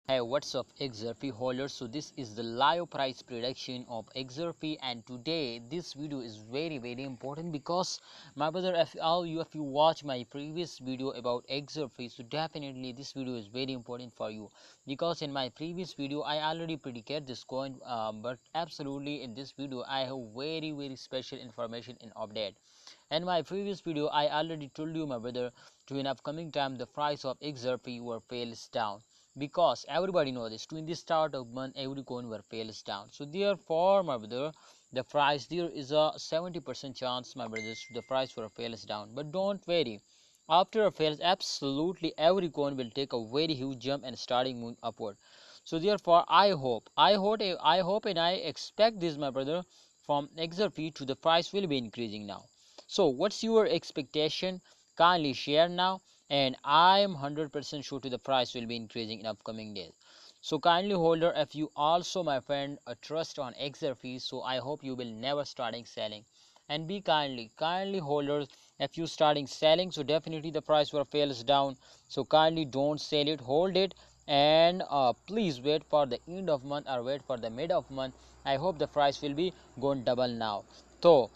Hey, what's up XRP holders? So this is the live price prediction of XRP, and today this video is very important because my brother, if you watch my previous video about XRP, so definitely this video is very important for you, because in my previous video I already predicted this coin, but absolutely in this video I have very special information and update. In my previous video I already told you, my brother, to in upcoming time the price of XRP will fails down, because everybody know this, to in the start of month every coin will fails down. So therefore, my brother, the price, there is a 70% chance, my brothers, the price will fails down. But don't worry, after a fails, absolutely every coin will take a very huge jump and starting moving upward. So therefore I hope and I expect this, my brother, from XRP to the price will be increasing now. So what's your expectation? Kindly share now, and I am 100% sure to the price will be increasing in upcoming days. So kindly holder, if you also, my friend, trust on XRP, so I hope you will never starting selling. And be kindly holders, if you starting selling, so definitely the price will fails down. So kindly don't sell it, hold it, and please wait for the end of month or wait for the mid of month. I hope the price will be going double now. So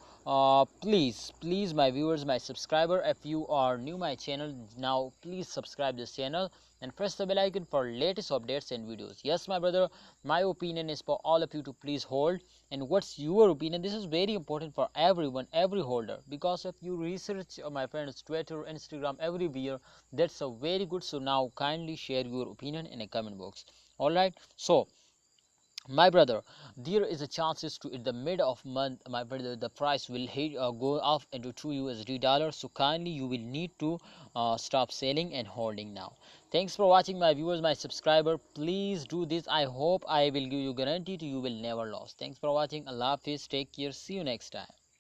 please my viewers, my subscriber, if you are new my channel now, please subscribe this channel and press the bell icon for latest updates and videos. Yes, my brother, my opinion is for all of you to please hold. And what's your opinion? This is very important for everyone, every holder, because if you research, my friends, Twitter, Instagram, everywhere, that's a very good. So now kindly share your opinion in a comment box. All right, so my brother, there is a chances to in the mid of month, my brother, the price will hit go off into $2. So kindly you will need to stop selling and holding now. Thanks for watching, my viewers, my subscriber. Please do this. I hope I will give you guarantee to you will never lose. Thanks for watching. Allah Hafiz, take care, see you next time.